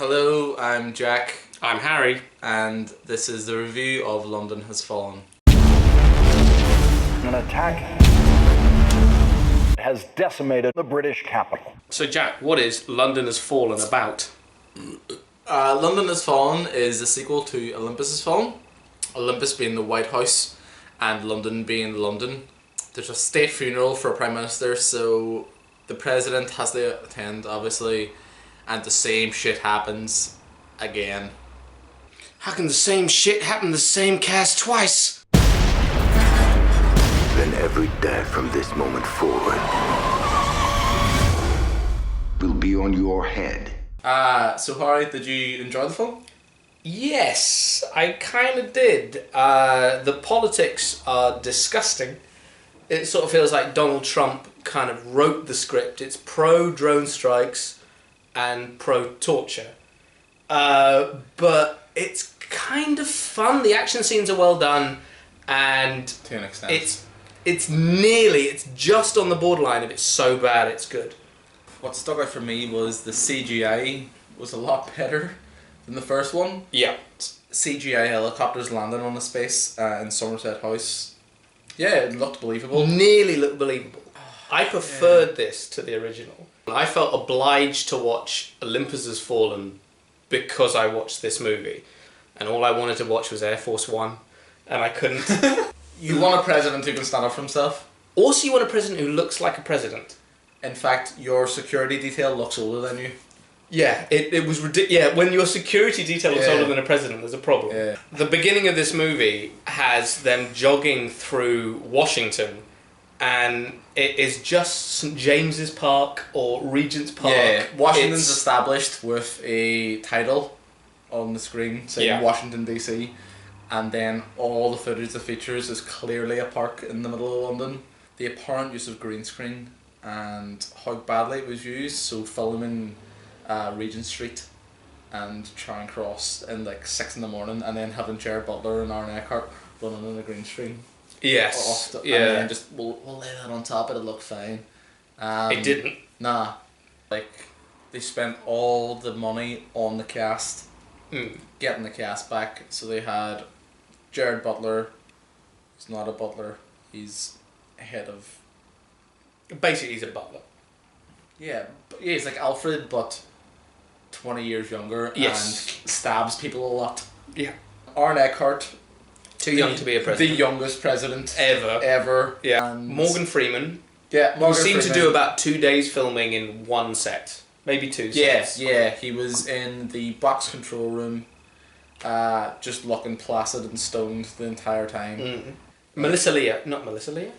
Hello, I'm Jack. I'm Harry. And this is the review of London Has Fallen. An attack has decimated the British capital. So Jack, what is London Has Fallen about? London Has Fallen is a sequel to Olympus Has Fallen. Olympus being the White House and London being London. There's a state funeral for a Prime Minister, so the President has to attend, obviously, and the same shit happens again. How can the same shit happen to the same cast twice? Then every day from this moment forward will be on your head. So Harry, did you enjoy the film? Yes, I kind of did. The politics are disgusting. It sort of feels like Donald Trump kind of wrote the script. It's pro-drone strikes and pro-torture. But it's kind of fun. The action scenes are well done, and To an extent. it's just on the borderline of it's so bad it's good. What stuck out for me was the CGI was a lot better than the first one. Yeah. CGI helicopters landing on the space in Somerset House. Yeah, it looked believable. Nearly looked believable. I preferred this to the original. I felt obliged to watch Olympus Has Fallen because I watched this movie, and all I wanted to watch was Air Force One, and I couldn't. You want a president who can stand up for himself. Also, you want a president who looks like a president. In fact, your security detail looks older than you. Yeah, it was ridiculous. Yeah, when your security detail looks Yeah. older than a president, there's a problem. Yeah. The beginning of this movie has them jogging through Washington, and it is just St. James's Park or Regent's Park. Yeah, Washington's It's- established with a title on the screen saying Yeah. Washington DC, and then all the footage that features is clearly a park in the middle of London. The apparent use of green screen and how badly it was used, so filming Regent Street and Charing Cross in like 6 in the morning, and then having Gerard Butler and Eckhart running on the green screen. Yes. And Yeah. then just we'll lay that on top, it'll look fine. It didn't. Nah. Like, they spent all the money on the cast, getting the cast back. So they had Gerard Butler. He's not a butler. He's head of... Basically, he's a butler. Yeah, he's like Alfred, but 20 years younger. Yes. And stabs people a lot. Yeah. Eckhart. Too young to be a The president. youngest president Ever. Yeah. And Morgan Freeman. Yeah, Who Morgan seemed to Freeman. do about 2 days filming in one set. Maybe two Yes, sets. yeah, he was in the box control room, just looking placid and stoned the entire time. Mm. Melissa Leah. Not Melissa Leah?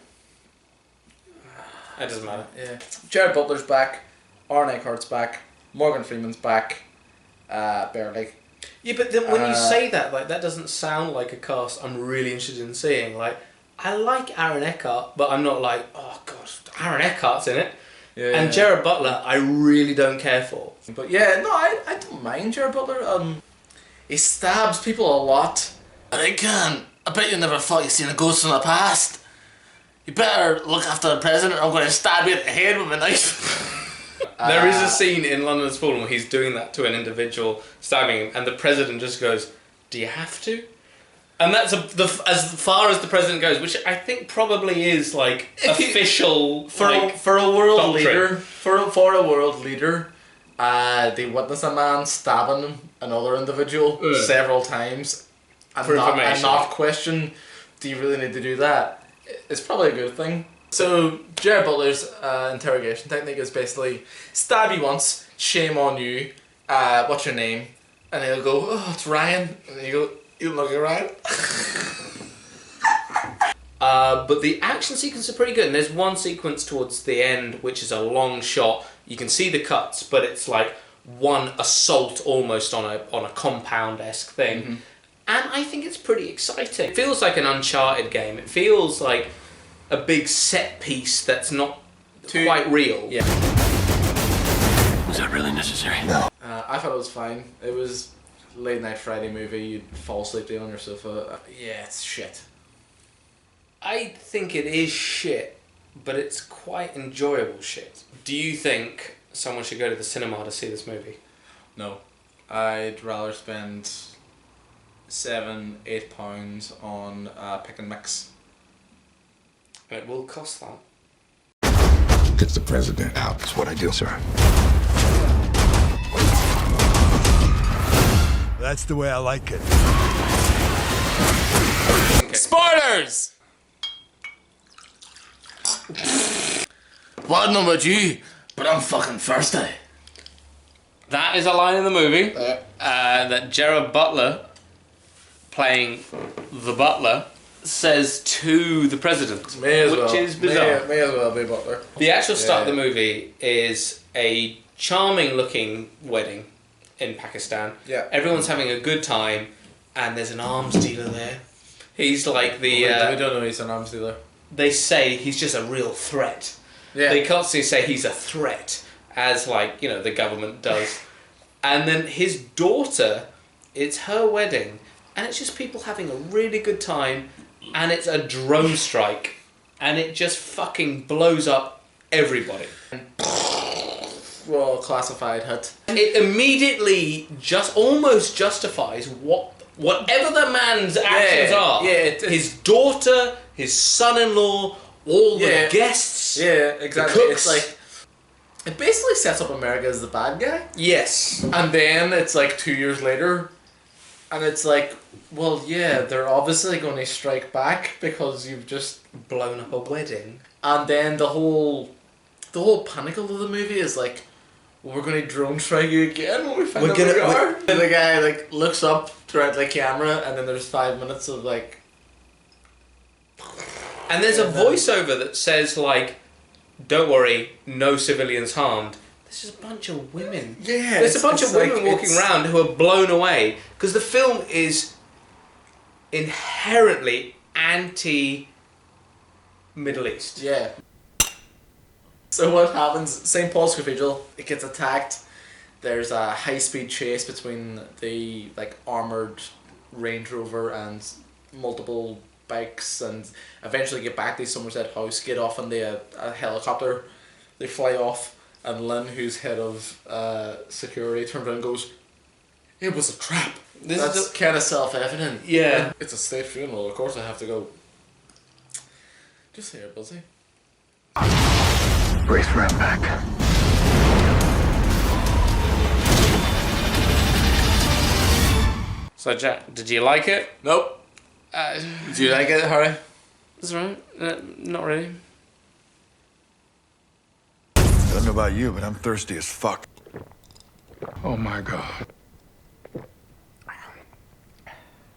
That doesn't matter. Yeah, Gerard Butler's back, Eckhart's back, Morgan Freeman's back, barely. Yeah, but then when you say that, like, that doesn't sound like a cast I'm really interested in seeing. Like, I like Aaron Eckhart, but I'm not like, oh gosh, Aaron Eckhart's in it. Yeah. And Gerard Butler, I really don't care for. But yeah, no, I don't mind Gerard Butler. He stabs people a lot. I can. I bet you never thought you'd seen a ghost in the past. You better look after the president, or I'm going to stab you in the head with a knife. There is a scene in London Has Fallen where he's doing that to an individual, stabbing him, and the president just goes, "Do you have to?" And that's as far as the president goes, which I think probably is like official For a world leader, for a world leader, they witness a man stabbing another individual several times, and For not, information. and not question, do you really need to do that? It's probably a good thing. So Gerard Butler's interrogation technique is basically stab you once, shame on you. What's your name? And he'll go, oh, it's Ryan. And you go, you look like Ryan. But the action sequences are pretty good, and there's one sequence towards the end which is a long shot. You can see the cuts, but it's like one assault almost on a compound-esque thing. Mm-hmm. And I think it's pretty exciting. It feels like an Uncharted game. It feels like a big set piece that's not quite real. Yeah. Was that really necessary? No. I thought it was fine. It was a late night Friday movie. You'd fall asleep there on your sofa. Yeah, it's shit. I think it is shit, but it's quite enjoyable shit. Do you think someone should go to the cinema to see this movie? No. I'd rather spend £7-8 on pick and mix. It will cost that. Gets the president out. That's what I do, sir. That's the way I like it. Okay. Spoilers! Well, I don't know about you, but I'm fucking thirsty. That is a line in the movie that Gerard Butler, playing the Butler, says to the president, which is bizarre. May as well be Butler. The actual start of the movie is a charming looking wedding in Pakistan. Yeah. Everyone's having a good time, and there's an arms dealer there. He's like the... we don't know he's an arms dealer. They say he's just a real threat. Yeah. They constantly say he's a threat, as like, you know, the government does. And then his daughter, it's her wedding, and it's just people having a really good time, and it's a drone strike, and it just fucking blows up everybody. Well, classified hit. It immediately just almost justifies whatever the man's actions are. Yeah, his daughter, his son-in-law, all the guests. Yeah, exactly. The cooks. It's like, it basically sets up America as the bad guy. Yes. And then it's like 2 years later, and it's like, well, yeah, they're obviously going to strike back because you've just... Blown up a wedding. And then the whole pinnacle of the movie is like, well, we're going to drone strike you again when we find out where you are. And the guy like looks up throughout the camera, and then there's 5 minutes of like... And there's a voiceover that says like, don't worry, no civilians harmed. There's just a bunch of women. Yeah. There's a bunch of women like, walking around who are blown away. Because the film is inherently anti-Middle East. Yeah. So what happens, St. Paul's Cathedral, it gets attacked. There's a high-speed chase between the like armoured Range Rover and multiple bikes, and eventually get back to Somerset House, get off on a helicopter. They fly off, and Lynn, who's head of security, turns around and goes, "It was a trap." That's kind of self-evident. Yeah. It's a state funeral, of course I have to go. Just here, Buzzy. Brace for impact. So Jack, did you like it? Nope. Do you like it, Harry? That's right. Not really. I don't know about you, but I'm thirsty as fuck. Oh my God.